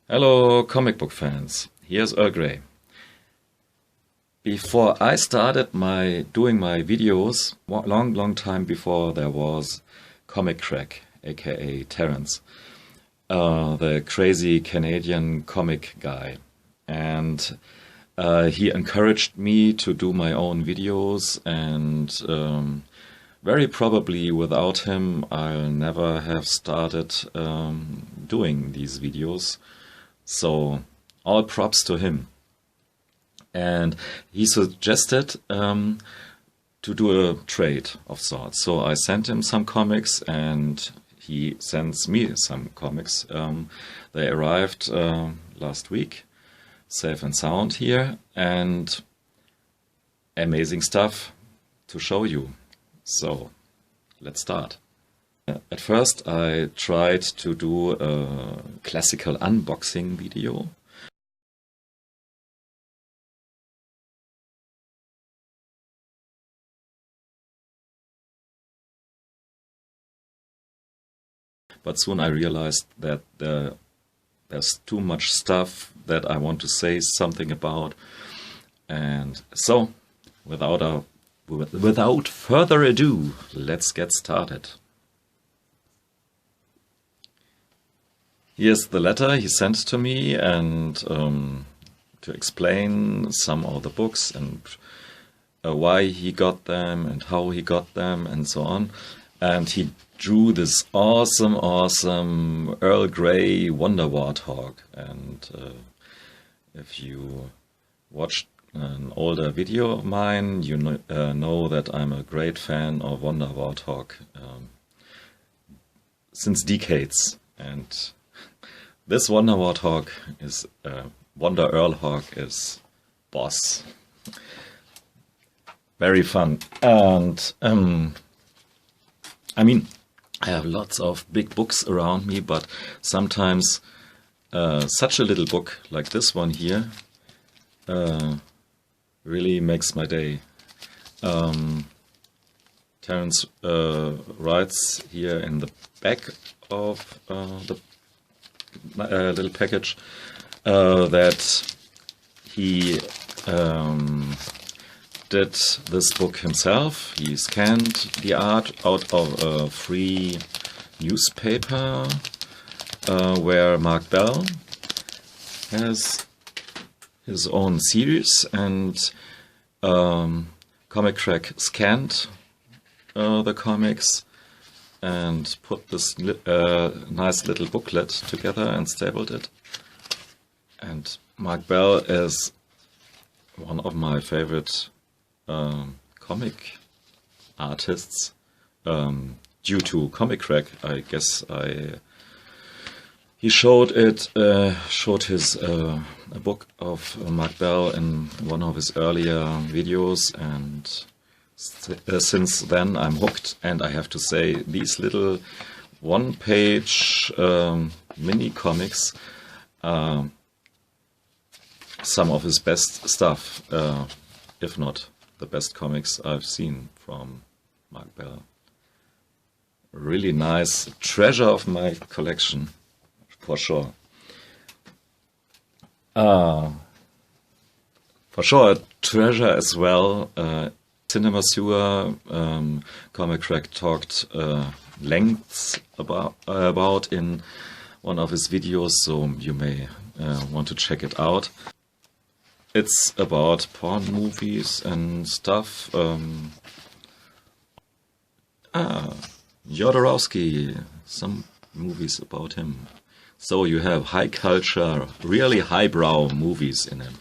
Hello comic book fans, here's Earl Grey. Before I started doing my videos, long time before there was Comickkrakk, aka Terrence, the crazy Canadian comic guy. And he encouraged me to do my own videos, and very probably without him I'll never have started doing these videos. So all props to him. And he suggested to do a trade of sorts. So I sent him some comics and he sends me some comics. They arrived last week, safe and sound here, and amazing stuff to show you. So let's start. At first I tried to do a classical unboxing video. But soon I realized that there's too much stuff that I want to say something about. And so, without further ado, let's get started. Here's the letter he sent to me, and to explain some of the books and why he got them and how he got them and so on. And he drew this awesome Earl Grey Wonder Warthog. And if you watched an older video of mine, you know that I'm a great fan of Wonder Warthog since decades. And this Wonder Warthog is Wonder Earl Hog is boss. Very fun. And I mean, I have lots of big books around me, but sometimes such a little book like this one here really makes my day. Terrence writes here in the back of the little package that he did this book himself. He scanned the art out of a free newspaper where Mark Bell has his own series, and comickkrakk scanned the comics and put this nice little booklet together and stapled it. And Mark Bell is one of my favorite comic artists. Due to comickkrakk, I guess he showed his a book of Mark Bell in one of his earlier videos, and since then I'm hooked. And I have to say, these little one-page mini comics, some of his best stuff, if not the best comics I've seen from Mark Bell. Really nice treasure of my collection, for sure. For sure, a treasure as well. Cinema Sewer, comickkrakk talked lengths about in one of his videos, so you may want to check it out. It's about porn movies and stuff. Jodorowsky, some movies about him. So you have high culture, really highbrow movies in him.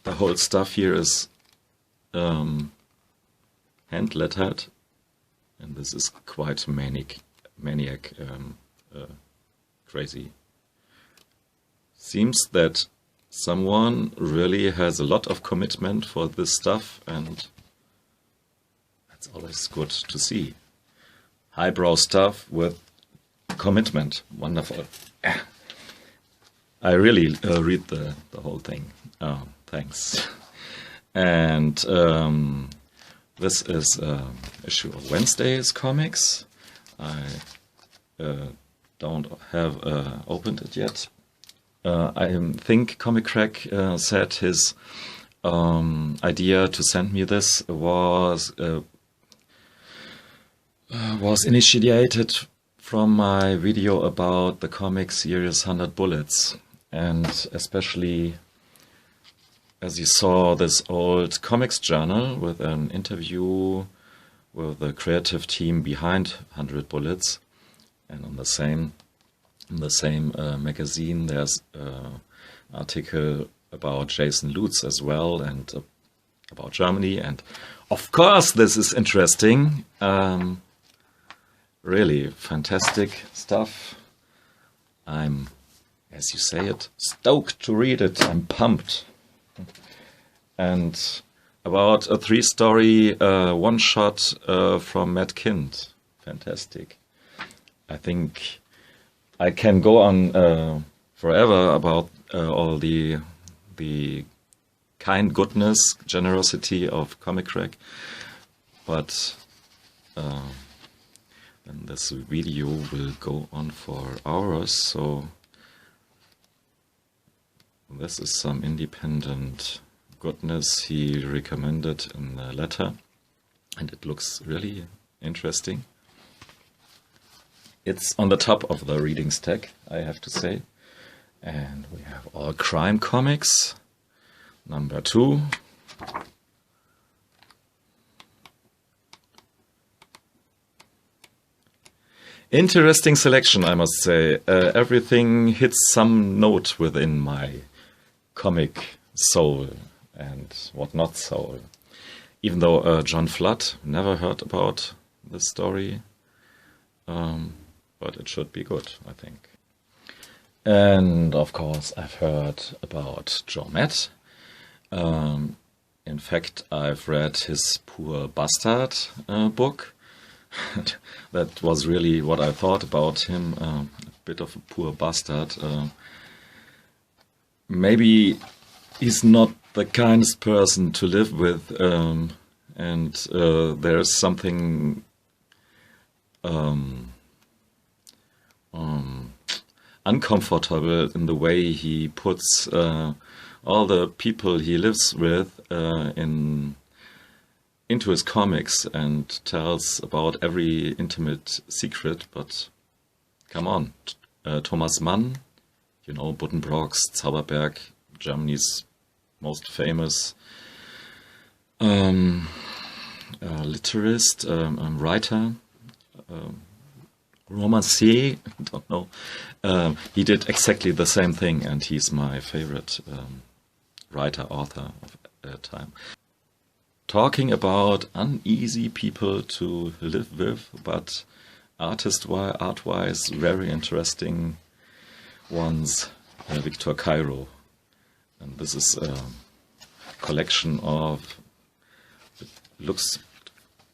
The whole stuff here is hand lettered, and this is quite maniac, crazy. Seems that someone really has a lot of commitment for this stuff, and that's always good to see. Highbrow stuff with commitment. Wonderful. I really read the whole thing. Oh, thanks. And this is issue of Wednesday's comics. I don't have opened it yet. I think comickkrakk said his idea to send me this was initiated from my video about the comic series 100 Bullets, and especially as you saw this old comics journal with an interview with the creative team behind 100 Bullets, and on the same magazine there's an article about Jason Lutz as well, and about Germany, and of course this is interesting. Really fantastic stuff. I'm, as you say it, stoked to read it. I'm pumped. And about a 3-story one-shot from Matt Kind. Fantastic. I think I can go on forever about all the kind goodness, generosity of comickkrakk, but and this video will go on for hours, so this is some independent goodness he recommended in the letter, and it looks really interesting. It's on the top of the reading stack, I have to say. And we have all crime comics, number 2. Interesting selection, I must say. Everything hits some note within my comic soul and what not soul. Even though John Flood, never heard about this story, but it should be good, I think. And of course I've heard about Joe Matt. In fact, I've read his Poor Bastard book. That was really what I thought about him, a bit of a poor bastard. Maybe he's not the kindest person to live with, and there's something uncomfortable in the way he puts all the people he lives with into his comics and tells about every intimate secret. But come on, Thomas Mann, you know, Buddenbrooks, Zauberberg, Germany's most famous literist, writer, romancier, I don't know. He did exactly the same thing, and he's my favorite writer, author of time. Talking about uneasy people to live with, but art-wise, very interesting ones. Victor Cairo. And this is a collection of, it looks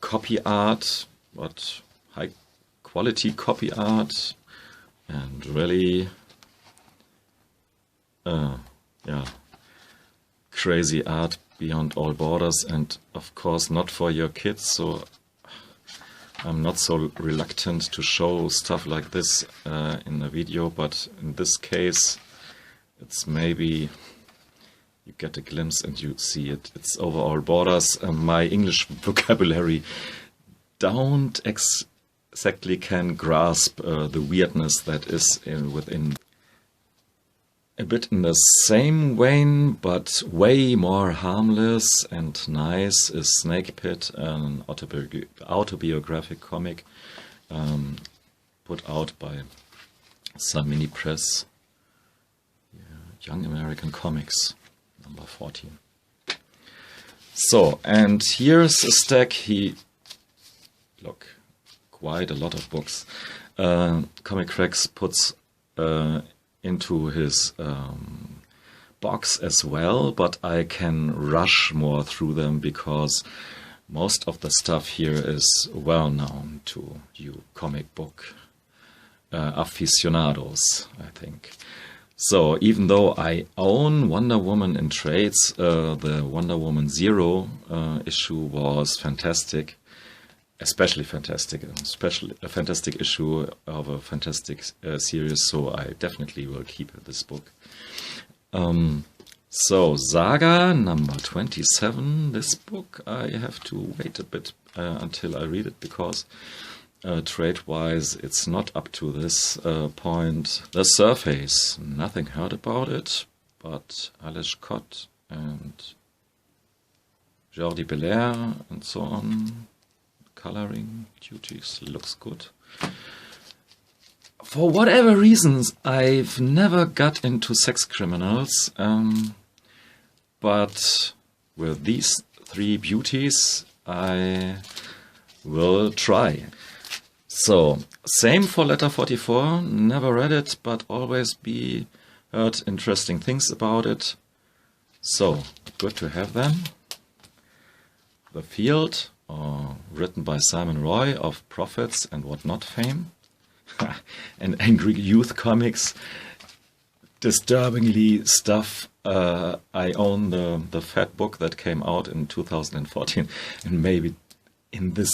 copy art, but high quality copy art, and really, crazy art beyond all borders, and of course not for your kids, so I'm not so reluctant to show stuff like this in a video, but in this case it's maybe you get a glimpse and you see it. It's over all borders. My English vocabulary don't exactly can grasp the weirdness that is within. A bit in the same vein, but way more harmless and nice, is Snake Pit, an autobiographic comic put out by some mini press. Young American Comics, number 14. So, and here's a stack. Look, quite a lot of books. comickkrakk puts into his box as well, but I can rush more through them because most of the stuff here is well known to you comic book aficionados, I think. So even though I own Wonder Woman in trades, the Wonder Woman 0 issue was fantastic. especially fantastic, a fantastic issue of a fantastic series, so I definitely will keep this book. So, Saga number 27, this book, I have to wait a bit until I read it, because trade-wise it's not up to this point. The Surface, nothing heard about it, but Alice Cott and Jordi Belair and so on. Coloring duties, looks good. For whatever reasons, I've never got into sex criminals, but with these three beauties, I will try. So, same for Letter 44, never read it, but always heard interesting things about it. So, good to have them. The Field, written by Simon Roy of Prophets and Whatnot fame. And Angry Youth Comics, disturbingly stuff. I own the fat book that came out in 2014, and maybe in this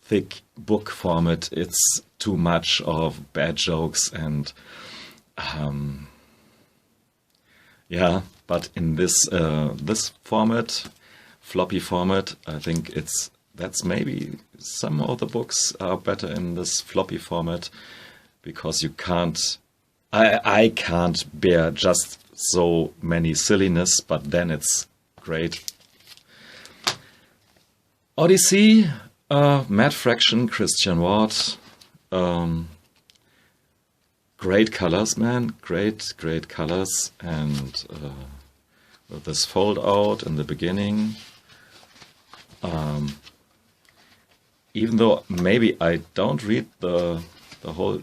thick book format it's too much of bad jokes and yeah, but in this this format, floppy format, I think that's maybe some of the books are better in this floppy format, because you can't, I can't bear just so many silliness, but then it's great. Odyssey, Matt Fraction, Christian Ward, great colors, man, great colors, and with this fold out in the beginning, even though maybe I don't read the whole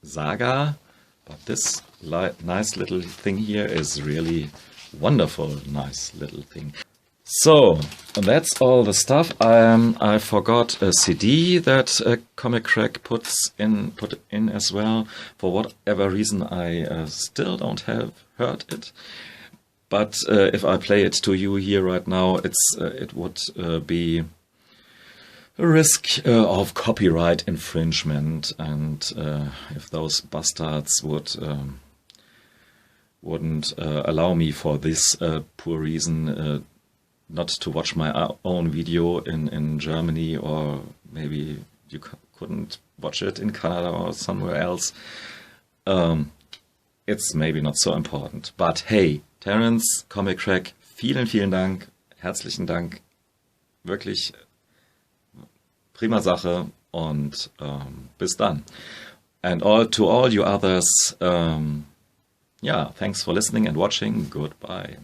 saga, but this nice little thing here is really wonderful, nice little thing. So that's all the stuff. I forgot a CD that comickkrakk put in as well. For whatever reason, I still don't have heard it. But if I play it to you here right now, it would be a risk of copyright infringement, and if those bastards wouldn't allow me for this poor reason not to watch my own video in Germany, or maybe you couldn't watch it in Canada or somewhere else, it's maybe not so important. But hey, Terence, comickkrakk, vielen Dank, herzlichen Dank, wirklich prima Sache, und bis dann. And to all you others, yeah, thanks for listening and watching. Goodbye.